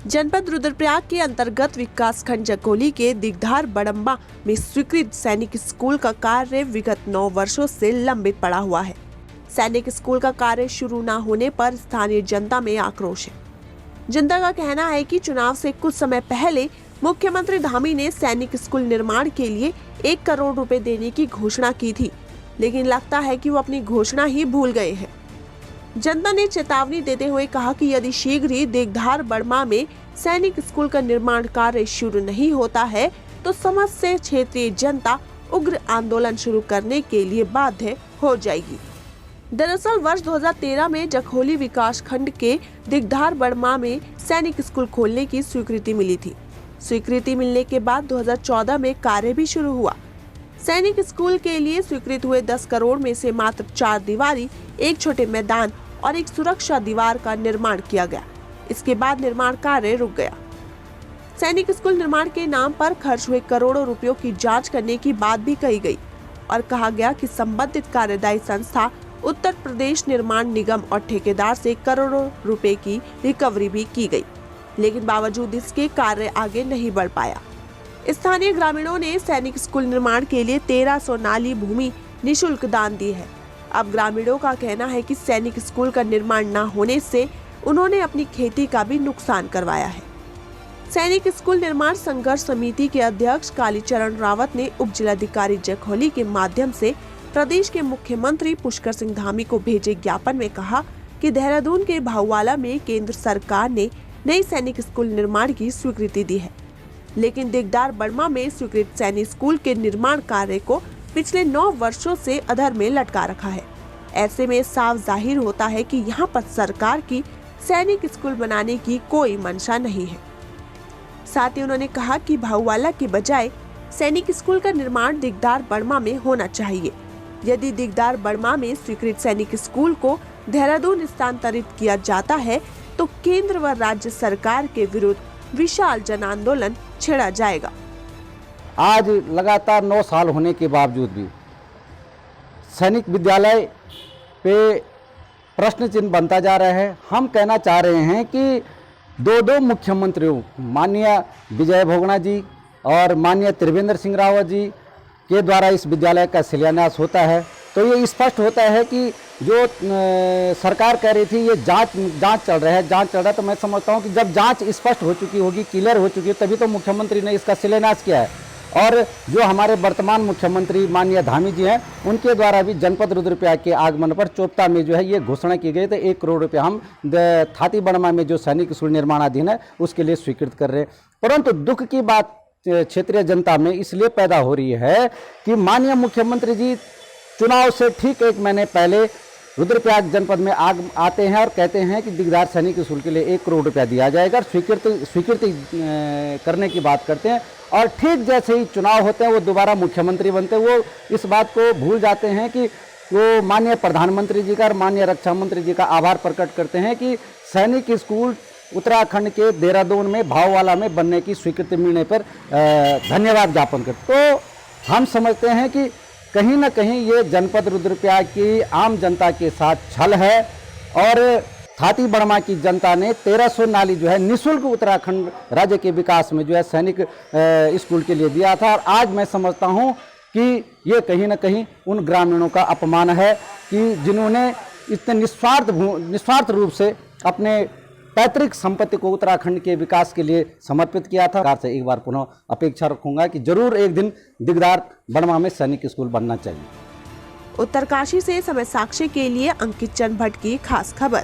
जनपद रुद्रप्रयाग के अंतर्गत विकासखंड जखोली के दिगधार बड़म्बा में स्वीकृत सैनिक स्कूल का कार्य विगत 9 वर्षों से लंबित पड़ा हुआ है। सैनिक स्कूल का कार्य शुरू न होने पर स्थानीय जनता में आक्रोश है। जनता का कहना है कि चुनाव से कुछ समय पहले मुख्यमंत्री धामी ने सैनिक स्कूल निर्माण के लिए 1 करोड़ रुपए देने की घोषणा की थी, लेकिन लगता है कि वो अपनी घोषणा ही भूल गए हैं। जनता ने चेतावनी देते हुए कहा कि यदि शीघ्र ही दिगधार बड़मा में सैनिक स्कूल का निर्माण कार्य शुरू नहीं होता है तो समस्त से क्षेत्रीय जनता उग्र आंदोलन शुरू करने के लिए बाध्य हो जाएगी। दरअसल वर्ष 2013 में जखोली विकास खंड के दिगधार बड़मा में सैनिक स्कूल खोलने की स्वीकृति मिली थी। स्वीकृति मिलने के बाद 2014 में कार्य भी शुरू हुआ। सैनिक स्कूल के लिए स्वीकृत हुए 10 करोड़ में से मात्र 4 दीवारी, एक छोटे मैदान और एक सुरक्षा दीवार का निर्माण किया गया। इसके बाद निर्माण कार्य रुक गया। सैनिक स्कूल निर्माण के नाम पर खर्च हुए करोड़ों रुपयों की जांच करने की बात भी कही गई और कहा गया कि संबंधित कार्यदायी संस्था उत्तर प्रदेश निर्माण निगम और ठेकेदार से करोड़ों रुपए की रिकवरी भी की गई, लेकिन बावजूद इसके कार्य आगे नहीं बढ़ पाया। स्थानीय ग्रामीणों ने सैनिक स्कूल निर्माण के लिए 1300 नाली भूमि निःशुल्क दान दी है। अब ग्रामीणों का कहना है कि सैनिक स्कूल का निर्माण न होने से उन्होंने अपनी खेती का भी नुकसान करवाया है। सैनिक स्कूल निर्माण संघर्ष समिति के अध्यक्ष कालीचरण रावत ने उप जिलाधिकारी जखोली के माध्यम से प्रदेश के मुख्यमंत्री पुष्कर सिंह धामी को भेजे ज्ञापन में कहा कि देहरादून के भाऊवाला में केंद्र सरकार ने नई सैनिक स्कूल निर्माण की स्वीकृति दी है, लेकिन दिगधार बड़मा में स्वीकृत सैनिक स्कूल के निर्माण कार्य को पिछले 9 वर्षों से अधर में लटका रखा है। ऐसे में साफ जाहिर होता है कि यहाँ पर सरकार की सैनिक स्कूल बनाने की कोई मंशा नहीं है। साथ ही उन्होंने कहा कि भाऊवाला के बजाय सैनिक स्कूल का निर्माण दिगधार बड़मा में होना चाहिए। यदि दिगधार बड़मा में स्वीकृत सैनिक स्कूल को देहरादून स्थानांतरित किया जाता है तो केंद्र व राज्य सरकार के विरुद्ध विशाल जन आंदोलन छेड़ा जाएगा। आज लगातार 9 साल होने के बावजूद भी सैनिक विद्यालय पे प्रश्न चिन्ह बनता जा रहा है। हम कहना चाह रहे हैं कि दो मुख्यमंत्रियों माननीय विजय भोगना जी और माननीय त्रिवेंद्र सिंह रावत जी के द्वारा इस विद्यालय का शिलान्यास होता है तो ये स्पष्ट होता है कि जो सरकार कह रही थी ये जांच चल रहा है तो मैं समझता हूँ कि जब जांच स्पष्ट हो चुकी होगी, क्लियर हो चुकी है, तभी तो मुख्यमंत्री ने इसका शिलान्यास किया है। और जो हमारे वर्तमान मुख्यमंत्री माननीय धामी जी हैं उनके द्वारा भी जनपद रुद्रप्रयाग के आगमन पर चोपता में जो है ये घोषणा की गई तो 1 करोड़ रुपये हम थाती बड़मा में जो सैनिक स्कूल निर्माणाधीन है उसके लिए स्वीकृत कर रहे हैं। परंतु दुख की बात क्षेत्रीय जनता में इसलिए पैदा हो रही है कि माननीय मुख्यमंत्री जी चुनाव से ठीक 1 महीने पहले रुद्रप्रयाग जनपद में आते हैं और कहते हैं कि दिगधार सैनिक स्कूल के लिए 1 करोड़ रुपया दिया जाएगा, स्वीकृति करने की बात करते हैं और ठीक जैसे ही चुनाव होते हैं वो दोबारा मुख्यमंत्री बनते हैं, वो इस बात को भूल जाते हैं कि वो माननीय प्रधानमंत्री जी का और माननीय रक्षा मंत्री जी का आभार प्रकट करते हैं कि सैनिक स्कूल उत्तराखंड के देहरादून में भाऊवाला में बनने की स्वीकृति मिलने पर धन्यवाद ज्ञापन करते। तो हम समझते हैं कि कहीं ना कहीं ये जनपद रुद्रप्रयाग की आम जनता के साथ छल है और थाती बड़मा की जनता ने 1300 नाली जो है निःशुल्क उत्तराखंड राज्य के विकास में जो है सैनिक स्कूल के लिए दिया था। और आज मैं समझता हूँ कि ये कहीं ना कहीं उन ग्रामीणों का अपमान है कि जिन्होंने इतने निस्वार्थ रूप से अपने पैतृक संपत्ति को उत्तराखंड के विकास के लिए समर्पित किया था। सरकार से एक बार पुनः अपेक्षा रखूंगा कि जरूर एक दिन दिगधार बड़मा में सैनिक स्कूल बनना चाहिए। उत्तरकाशी से समय साक्षी के लिए अंकित चंद भट्ट की खास खबर।